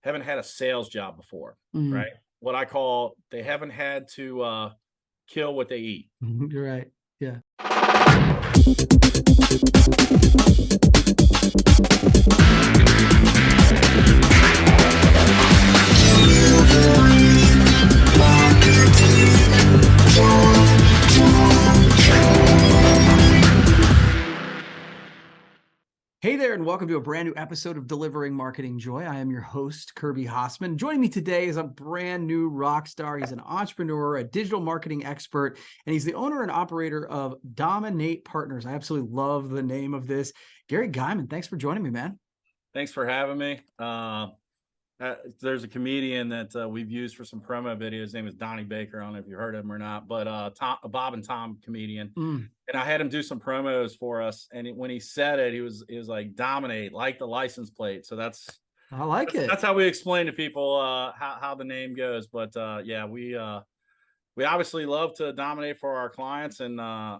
haven't had a sales job before, Mm. right? What I call they haven't had to kill what they eat. You're right. Yeah. Hey there, and welcome to a brand new episode of Delivering Marketing Joy. I am your host, Kirby Hassman. Joining me today is a brand new rock star. He's an entrepreneur, a digital marketing expert, and he's the owner and operator of Dominate Partners. I absolutely love the name of this. Gary Geiman, thanks for joining me, man. Thanks for having me. There's a comedian that we've used for some promo videos. His name is Donnie Baker. I don't know if you heard of him or not, but Bob and Tom comedian. And I had him do some promos for us. And when he said it, he was like dominate, like the license plate. So I like it. that's how we explain to people how the name goes. But yeah, we obviously love to dominate for our clients. And I'm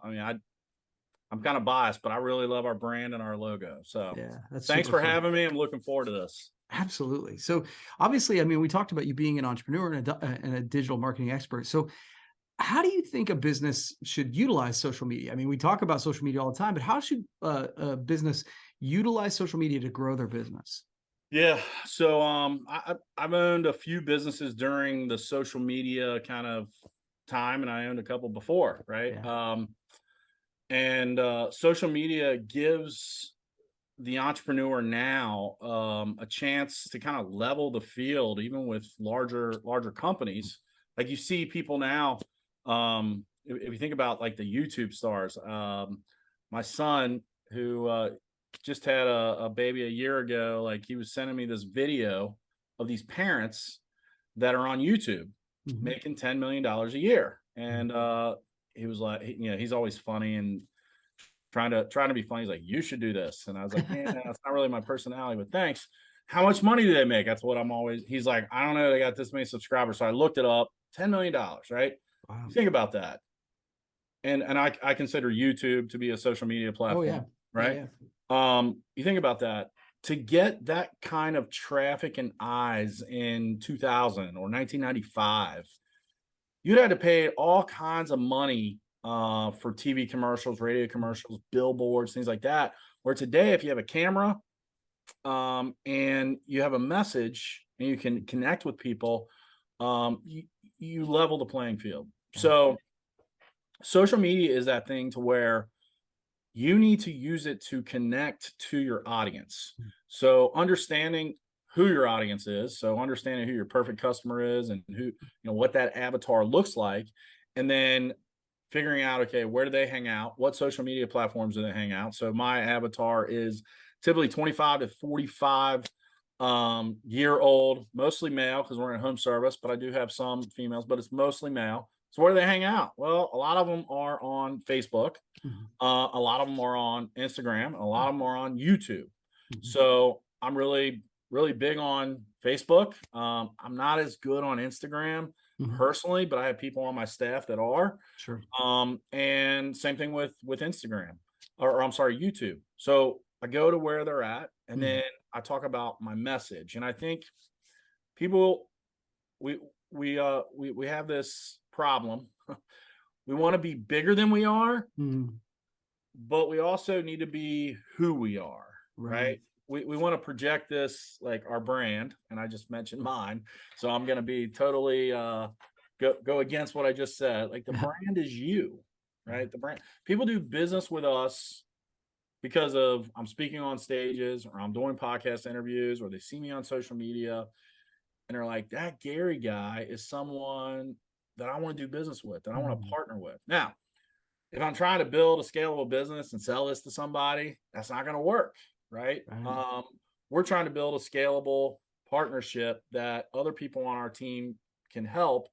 kind of biased, but I really love our brand and our logo. So Yeah, that's thanks super for fun. having me. I'm looking forward to this. Absolutely. So obviously, I mean, we talked about you being an entrepreneur and a digital marketing expert. So how do you think a business should utilize social media? I mean, we talk about social media all the time, but how should a business utilize social media to grow their business? Yeah. So I've owned a few businesses during the social media kind of time, and I owned a couple before, right? Yeah. And social media gives the entrepreneur now a chance to kind of level the field, even with larger companies. Like you see people now, if you think about like the YouTube stars, my son who just had a baby a year ago, like he was sending me this video of these parents that are on YouTube making $10 million a year. And he was like, he's always funny and trying to be funny. He's like, you should do this. And I was like, yeah, that's not really my personality, but thanks. How much money do they make? That's what I'm always, he's like, I don't know. They got this many subscribers. So I looked it up, $10 million, right? Wow. Think about that. And I consider YouTube to be a social media platform, Oh yeah. right? Yeah. You think about that. To get that kind of traffic and eyes in 2000 or 1995, you'd had to pay all kinds of money for TV commercials, radio commercials, billboards, things like that. Where today, if you have a camera and you have a message and you can connect with people, you level the playing field. Yeah. So social media is that thing to where you need to use it to connect to your audience. So understanding who your audience is, so understanding who your perfect customer is and who, what that avatar looks like, and then figuring out, okay, where do they hang out? What social media platforms do they hang out? So my avatar is typically 25 to 45 year old, mostly male because we're in home service, but I do have some females, but it's mostly male. So where do they hang out? Well, a lot of them are on Facebook. A lot of them are on Instagram. A lot of them are on YouTube. So I'm really, really big on Facebook. I'm not as good on Instagram personally, but I have people on my staff that are. Sure. And same thing with Instagram or I'm sorry, YouTube. So I go to where they're at and then I talk about my message. And I think people we have this problem. We want to be bigger than we are, but we also need to be who we are, right? We want to project this like our brand, and I just mentioned mine, so I'm going to be totally go against what I just said. Like the brand is you, right? The brand. People do business with us because of I'm speaking on stages or I'm doing podcast interviews or they see me on social media and they're like, that Gary guy is someone that I want to do business with, that I want to partner with. Now, if I'm trying to build a scalable business and sell this to somebody, that's not going to work, right? We're trying to build a scalable partnership that other people on our team can help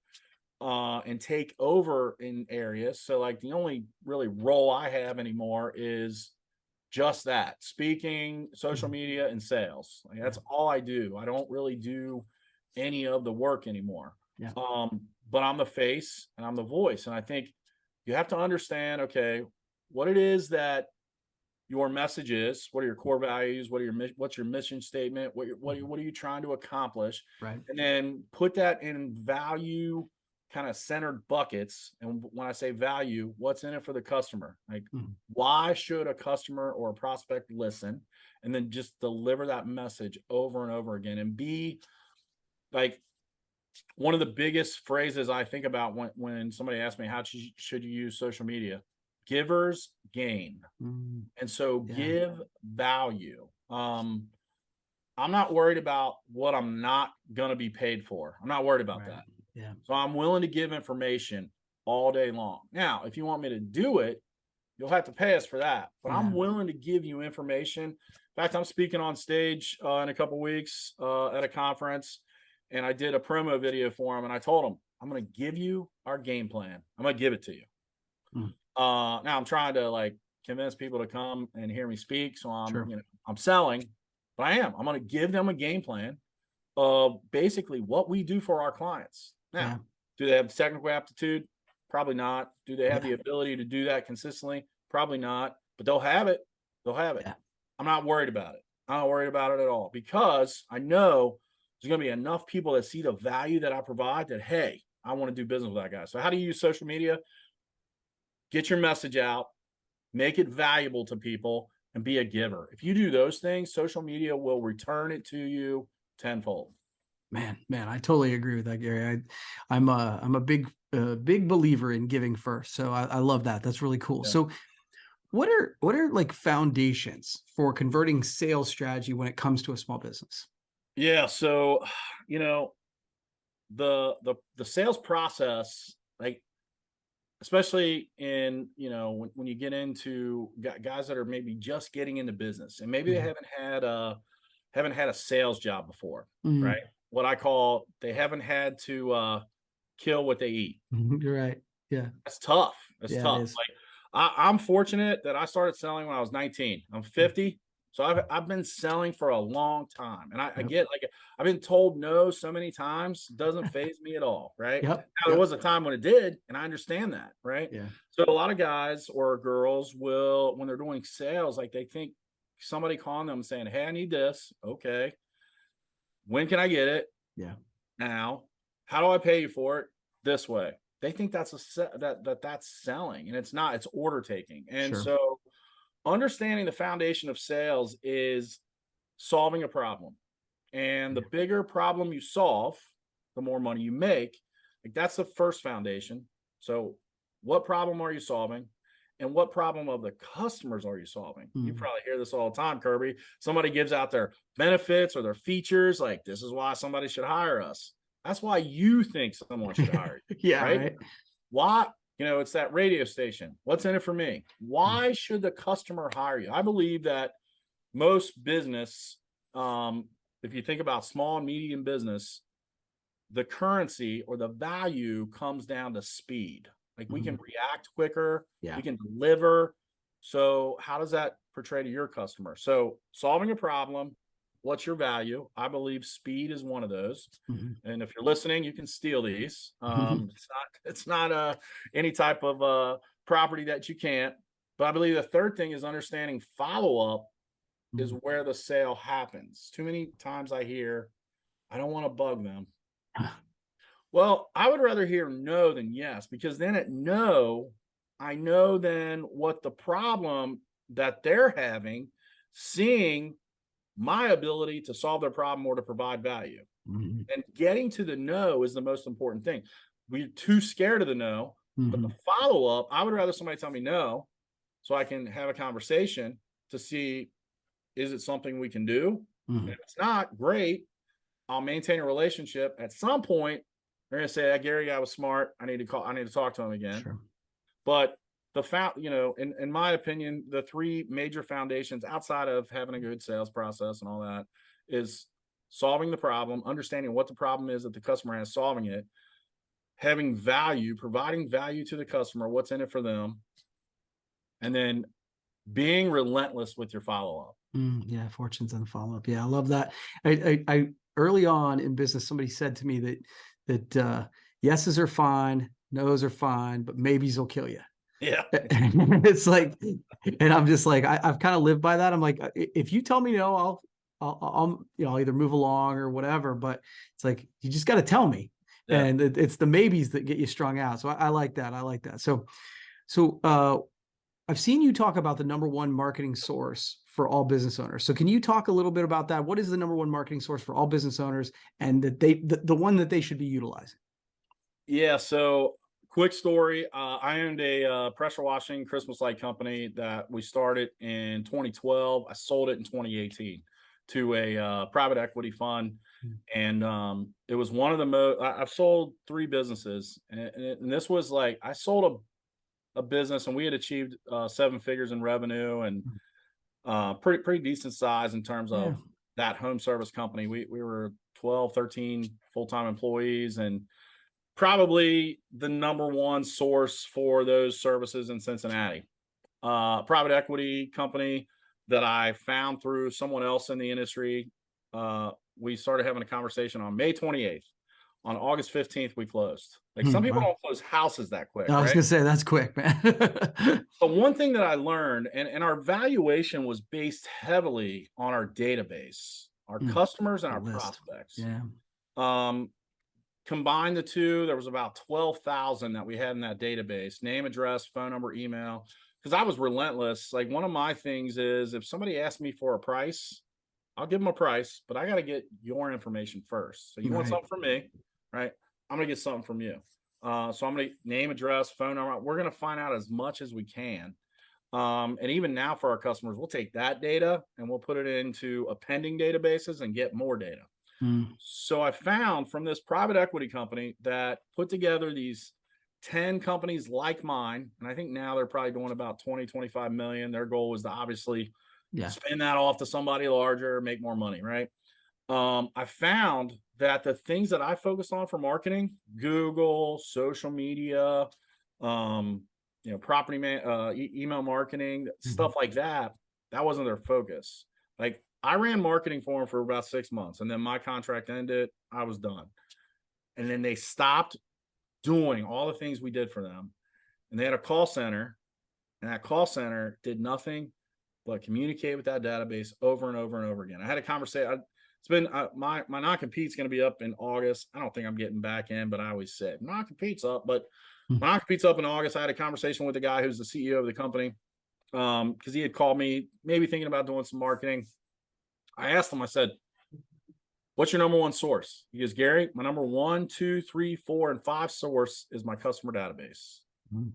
and take over in areas. So like the only really role I have anymore is just that, speaking, social media, and sales. Like, that's all I do. I don't really do any of the work anymore. But I'm the face and I'm the voice. And I think you have to understand, okay, what it is that your message is, what are your core values, what's your mission statement, what are you trying to accomplish, Right. and then put that in value kind of centered buckets. And when I say value, what's in it for the customer? Like, why should a customer or a prospect listen? And then just deliver that message over and over again, and be like, one of the biggest phrases I think about when somebody asks me, how should you use social media? Givers gain. And so Yeah. give value. I'm not worried about what I'm not going to be paid for. I'm not worried about Right. that. Yeah. So I'm willing to give information all day long. Now, if you want me to do it, you'll have to pay us for that. But Yeah. I'm willing to give you information. In fact, I'm speaking on stage in a couple weeks at a conference, and I did a promo video for them, and I told them, I'm going to give you our game plan. I'm going to give it to you. Now I'm trying to like convince people to come and hear me speak. So I'm selling, but I'm going to give them a game plan of basically what we do for our clients. Now, do they have technical aptitude? Probably not. Do they have the ability to do that consistently? Probably not, but they'll have it. They'll have it. I'm not worried about it. I'm not worried about it at all, because I know there's going to be enough people that see the value that I provide that, hey, I want to do business with that guy. So how do you use social media? Get your message out, make it valuable to people, and be a giver. If you do those things, social media will return it to you tenfold. Man, I totally agree with that, Gary. I'm a big believer in giving first. So I love that. That's really cool. So what are like foundations for converting sales strategy when it comes to a small business? Yeah. So, the sales process, like, especially in, when you get into guys that are maybe just getting into business, and maybe they haven't had a sales job before, right? What I call, they haven't had to kill what they eat. You're right. Yeah. That's tough. That's tough. It is. Like, I'm fortunate that I started selling when I was 19. I'm 50. So I've been selling for a long time, and I get, like, I've been told no so many times, doesn't faze me at all, right? Now, there was a time when it did, and I understand that, right? Yeah. So a lot of guys or girls will, when they're doing sales, like, they think somebody calling them and saying, hey, I need this. Okay. When can I get it? Yeah. Now, how do I pay you for it? This way. They think that's that's selling, and it's not. It's order taking. And so understanding the foundation of sales is solving a problem. And the bigger problem you solve, the more money you make. Like, that's the first foundation. So what problem are you solving? And what problem of the customers are you solving? You probably hear this all the time, Kirby. Somebody gives out their benefits or their features, like, this is why somebody should hire us. That's why you think someone should hire you. Right? Why? It's that radio station. What's in it for me? Why should the customer hire you? I believe that most business, if you think about small and medium business, the currency or the value comes down to speed. Like, we can react quicker, we can deliver. So how does that portray to your customer? So solving a problem, what's your value? I believe speed is one of those. And if you're listening, you can steal these. It's not any type of property that you can't. But I believe the third thing is understanding follow-up is where the sale happens. Too many times I hear, I don't want to bug them. Well, I would rather hear no than yes, because then at no, I know then what the problem that they're having, seeing my ability to solve their problem or to provide value. And getting to the no is the most important thing. We're too scared of the no, but the follow-up, I would rather somebody tell me no, so I can have a conversation to see, is it something we can do? And if it's not, great. I'll maintain a relationship. At some point, they're going to say, that Gary guy was smart. I need to talk to him again. But in my opinion, the three major foundations outside of having a good sales process and all that is solving the problem, understanding what the problem is that the customer has, solving it, having value, providing value to the customer, what's in it for them, and then being relentless with your follow-up. Fortunes and follow-up. I love that. I early on in business, somebody said to me that yeses are fine, nos are fine, but maybes will kill you. Yeah. It's like, and I'm just like, I've kind of lived by that. I'm like, if you tell me no, I'll I'll either move along or whatever. But it's like, you just got to tell me. Yeah. And it's the maybes that get you strung out. So I like that. I like that. So I've seen you talk about the number one marketing source for all business owners. So can you talk a little bit about that? What is the number one marketing source for all business owners, and that the one that they should be utilizing? Yeah. So, quick story. I owned a pressure washing Christmas light company that we started in 2012. I sold it in 2018 to a private equity fund. Mm. And it was one of the most, I've sold three businesses. And this was like, I sold a business and we had achieved seven figures in revenue and pretty decent size in terms Yeah. of that home service company. We were 12, 13 full-time employees and probably the number one source for those services in Cincinnati. Private equity company that I found through someone else in the industry. We started having a conversation on May 28th. On August 15th, we closed. Like some people Wow. don't close houses that quick, I was right? gonna say that's quick, man. But one thing that I learned, and our valuation was based heavily on our database, our Mm, customers and the our list. prospects. Yeah. Um, Combine the two, there was about 12,000 that we had in that database, name, address, phone number, email. Because I was relentless. Like one of my things is if somebody asks me for a price, I'll give them a price, but I got to get your information first. So you want Right. something from me, right? I'm going to get something from you. So I'm going to name, address, phone number. We're going to find out as much as we can. And even now for our customers, we'll take that data and we'll put it into appending databases and get more data. Mm, So I found from this private equity company that put together these 10 companies like mine. And I think now they're probably doing about 20, 25 million. Their goal was to obviously yeah. spin that off to somebody larger, make more money, right? I found that the things that I focused on for marketing, Google, social media, um, property email marketing, Mhm. stuff like that, that wasn't their focus. Like I ran marketing for them for about 6 months and then my contract ended. I was done. And then they stopped doing all the things we did for them. And they had a call center, and that call center did nothing but communicate with that database over and over and over again. I had a conversation. It's been my non compete's going to be up in August. I don't think I'm getting back in, but I always said non compete's up. But Mm, my non compete's up in August. I had a conversation with the guy who's the CEO of the company because he had called me, maybe thinking about doing some marketing. I asked him. I said, "What's your number one source?" He goes, "Gary, my number one, two, three, four, and five source is my customer database." mm,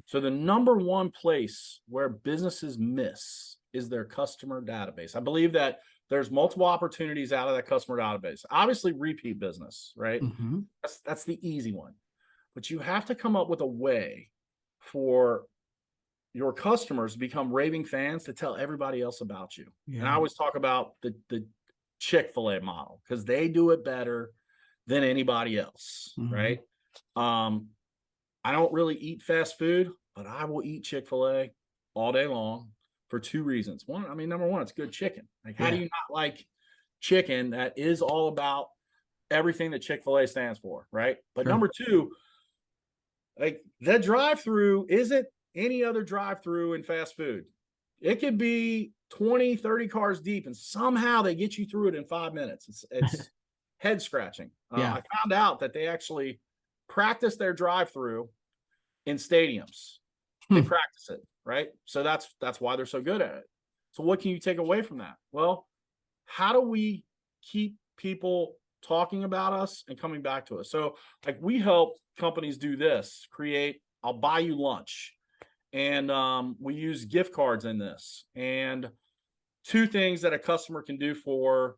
So the number one place where businesses miss is their customer database. I believe that there's multiple opportunities out of that customer database. Obviously, repeat business, right? mhm. That's the easy one. But you have to come up with a way for your customers to become raving fans to tell everybody else about you. And I Yeah. always talk about the Chick-fil-A model because they do it better than anybody else, right? Mhm. Um, I don't really eat fast food, but I will eat Chick-fil-A all day long for two reasons. One, I mean, number one, it's good chicken. Like, how do Yeah. you not like chicken that is all about everything that Chick-fil-A stands for, right? But Sure. number two, like the drive-through isn't any other drive-through in fast food. It could be 20, 30 cars deep, and somehow they get you through it in 5 minutes. It's head scratching. Yeah. I found out that they actually practice their drive-through in stadiums. They Hmm. practice it, right? So that's why they're so good at it. So what can you take away from that? Well, how do we keep people talking about us and coming back to us? So like we help companies do this, create I'll buy you lunch. And we use gift cards in this. And two things that a customer can do for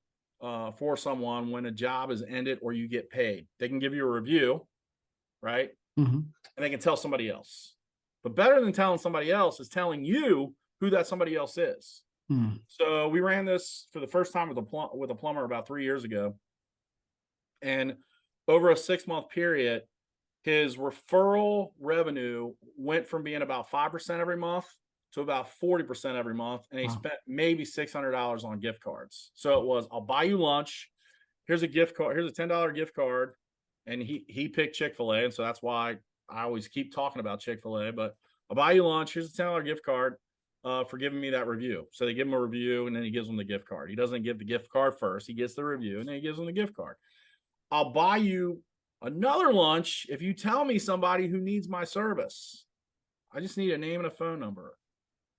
someone when a job is ended or you get paid. They can give you a review, right? Mhm. And they can tell somebody else. But better than telling somebody else is telling you who that somebody else is. Mm. So we ran this for the first time with a plumber about 3 years ago, and over a 6 month period, his referral revenue went from being about 5% every month to about 40% every month, and he Wow. spent maybe $600 on gift cards. So it was, I'll buy you lunch. Here's a gift card. Here's a $10 gift card, and he picked Chick-fil-A, and so that's why I always keep talking about Chick-fil-A. But I'll buy you lunch. Here's a $10 gift card for giving me that review. So they give him a review, and then he gives them the gift card. He doesn't give the gift card first. He gets the review, and then he gives them the gift card. I'll buy you another lunch if you tell me somebody who needs my service. I just need a name and a phone number.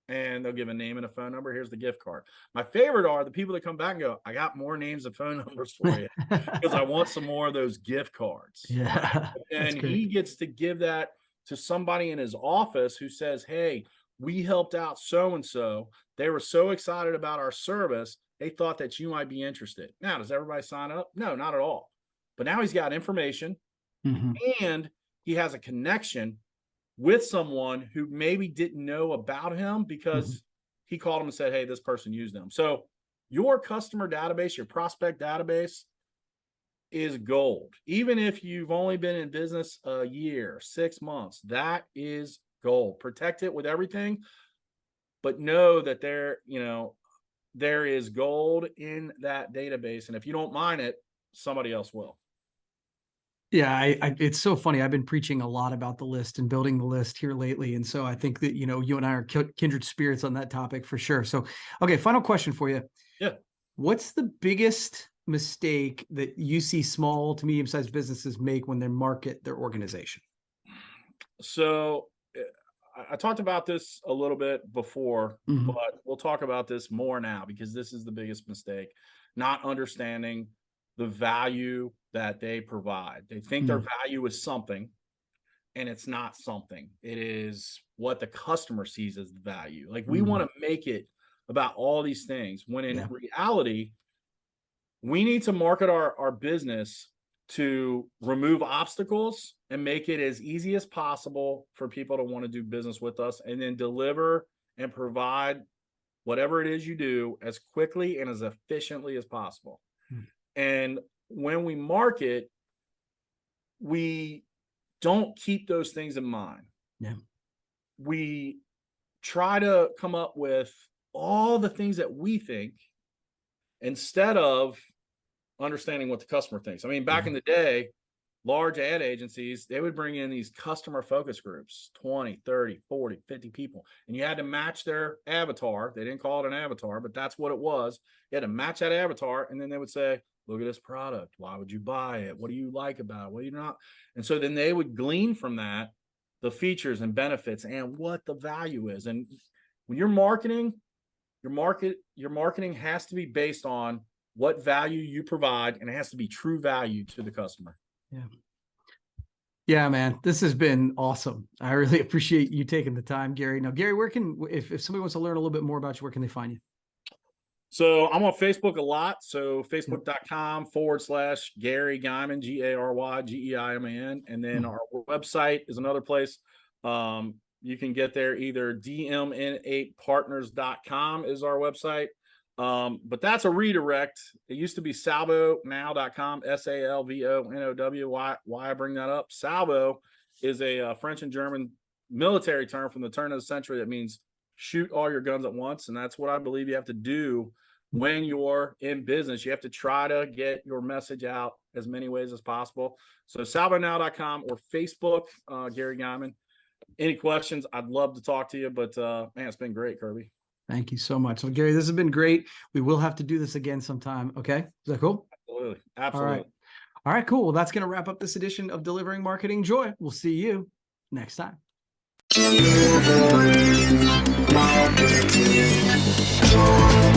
And they'll give a name and a phone number. Here's the gift card. My favorite are the people that come back and go, I got more names and phone numbers for you because I want some more of those gift cards. Yeah. And he gets to give that to somebody in his office who says, hey, we helped out so-and-so. They were so excited about our service. They thought that you might be interested. Now, does everybody sign up? No, not at all. But now he's got information and he has a connection with someone who maybe didn't know about him because he called him and said, hey, this person used them. So your customer database, your prospect database is gold. Even if you've only been in business a year, 6 months, that is gold. Protect it with everything, but know that there is gold in that database. And if you don't mine it, somebody else will. Yeah, it's so funny. I've been preaching a lot about the list and building the list here lately. And so I think that, you and I are kindred spirits on that topic for sure. So, okay, final question for you. Yeah. What's the biggest mistake that you see small to medium-sized businesses make when they market their organization? So I talked about this a little bit before, but we'll talk about this more now because this is the biggest mistake. Not understanding the value that they provide. They think their value is something, and it's not something. It is what the customer sees as the value. Like we want to make it about all these things when in reality, we need to market our business to remove obstacles and make it as easy as possible for people to want to do business with us, and then deliver and provide whatever it is you do as quickly and as efficiently as possible. And when we market, we don't keep those things in mind. Yeah. We try to come up with all the things that we think instead of understanding what the customer thinks. I mean, back in the day, large ad agencies, they would bring in these customer focus groups, 20, 30, 40, 50 people. And you had to match their avatar. They didn't call it an avatar, but that's what it was. You had to match that avatar. And then they would say, look at this product. Why would you buy it? What do you like about it? What do you not? And so then they would glean from that the features and benefits and what the value is. And when you're marketing, your marketing has to be based on what value you provide, and it has to be true value to the customer. Yeah. Yeah, man, this has been awesome. I really appreciate you taking the time, Gary. Now, Gary, if somebody wants to learn a little bit more about you, where can they find you? So I'm on Facebook a lot. So facebook.com/Gary Geiman, GaryGeiman. And then our website is another place. You can get there either dmn8partners.com is our website. But that's a redirect. It used to be salvonow.com, SALVONOW. Why I bring that up? Salvo is a French and German military term from the turn of the century that means shoot all your guns at once. And that's what I believe you have to do when you're in business. You have to try to get your message out as many ways as possible. So salvonow.com or Facebook, Gary Geiman. Any questions? I'd love to talk to you, but man, it's been great, Kirby. Thank you so much. Well, Gary, this has been great. We will have to do this again sometime. Okay. Is that cool? Absolutely. Absolutely. All right, cool. Well, that's going to wrap up this edition of Delivering Marketing Joy. We'll see you next time. Marketing Joy.